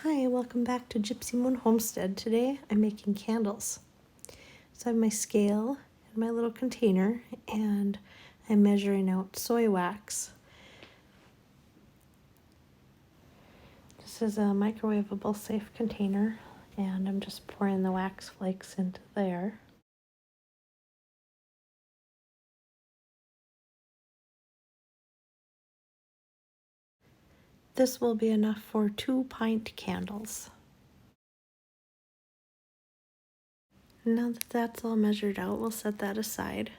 Hi, welcome back to Gypsy Moon Homestead. Today I'm making candles. So I have my scale and my little container, and I'm measuring out soy wax. This is a microwavable safe container, and I'm just pouring the wax flakes into there. This will be enough for 2-pint candles. Now that that's all measured out, we'll set that aside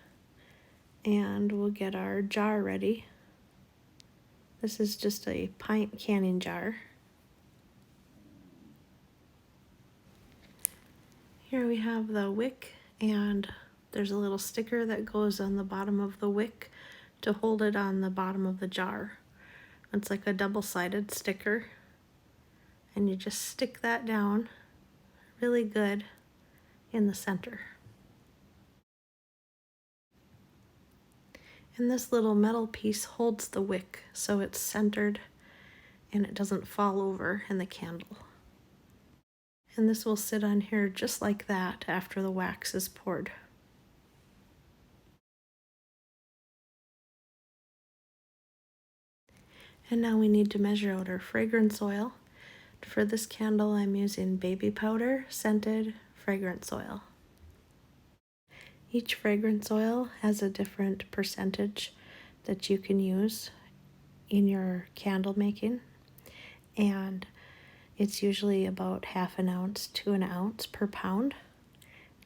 and we'll get our jar ready. This is just a pint canning jar. Here we have the wick, and there's a little sticker that goes on the bottom of the wick to hold it on the bottom of the jar. It's like a double-sided sticker, and you just stick that down really good in the center. And this little metal piece holds the wick so it's centered and it doesn't fall over in the candle. And this will sit on here just like that after the wax is poured. And now we need to measure out our fragrance oil. For this candle, I'm using baby powder scented fragrance oil. Each fragrance oil has a different percentage that you can use in your candle making, and it's usually about ½ ounce to an ounce per pound.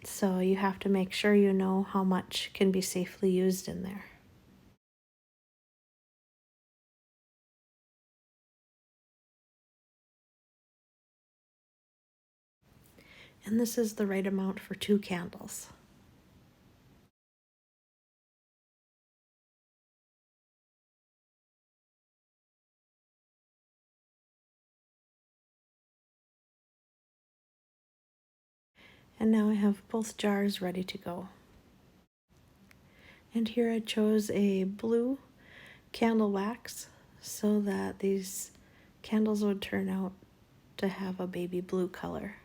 So you have to make sure you know how much can be safely used in there. And this is the right amount for 2 candles. And now I have both jars ready to go. And here I chose a blue candle wax so that these candles would turn out to have a baby blue color.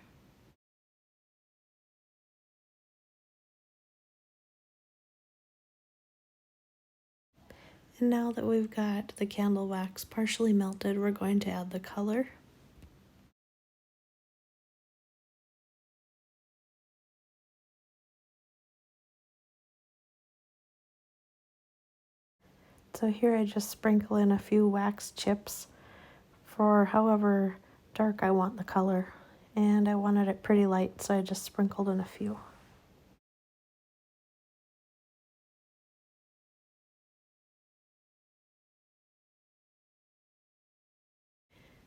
And now that we've got the candle wax partially melted, we're going to add the color. So here I just sprinkle in a few wax chips for however dark I want the color. And I wanted it pretty light, so I just sprinkled in a few.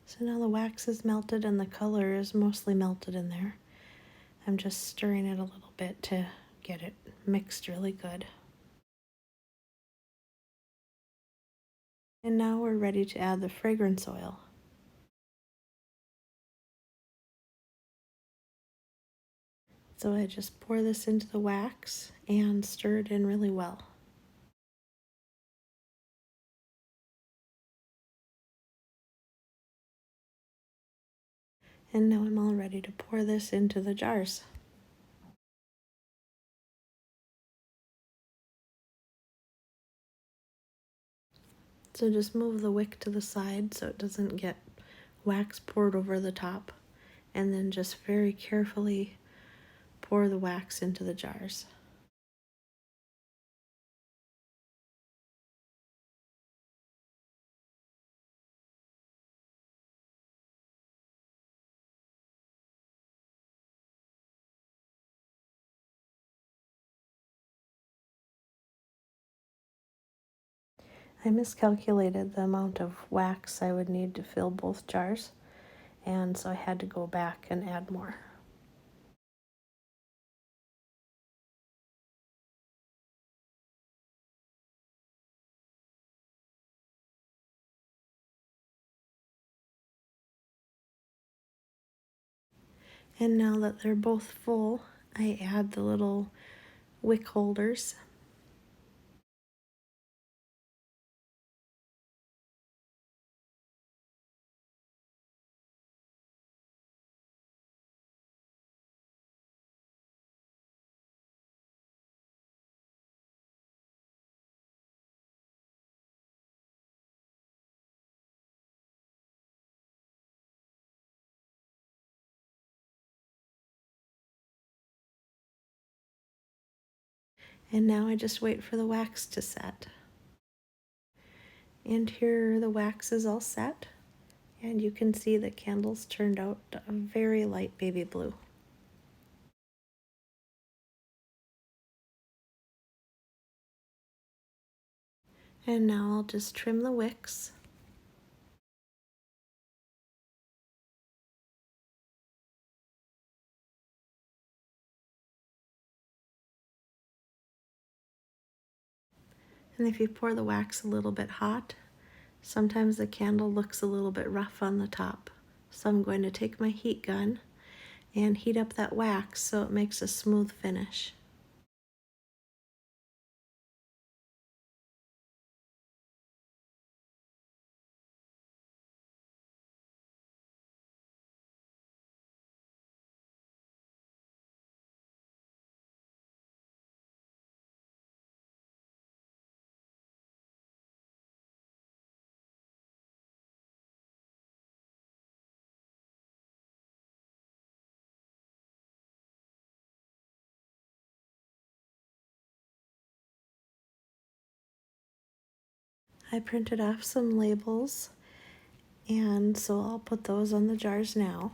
So now the wax is melted and the color is mostly melted in there. I'm just stirring it a little bit to get it mixed really good. And now we're ready to add the fragrance oil. So I just pour this into the wax and stir it in really well. And now I'm all ready to pour this into the jars. So just move the wick to the side so it doesn't get wax poured over the top, and then just very carefully pour the wax into the jars. I miscalculated the amount of wax I would need to fill both jars, and so I had to go back and add more. And now that they're both full, I add the little wick holders. And now I just wait for the wax to set. And here the wax is all set. And you can see the candles turned out a very light baby blue. And now I'll just trim the wicks. And if you pour the wax a little bit hot, sometimes the candle looks a little bit rough on the top. So I'm going to take my heat gun and heat up that wax so it makes a smooth finish. I printed off some labels, and so I'll put those on the jars now.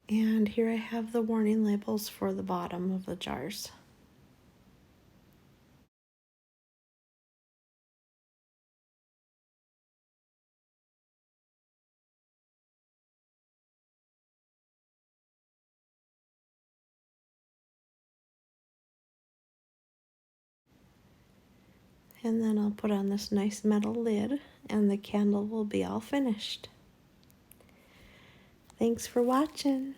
And here I have the warning labels for the bottom of the jars. And then I'll put on this nice metal lid and the candle will be all finished. Thanks for watching.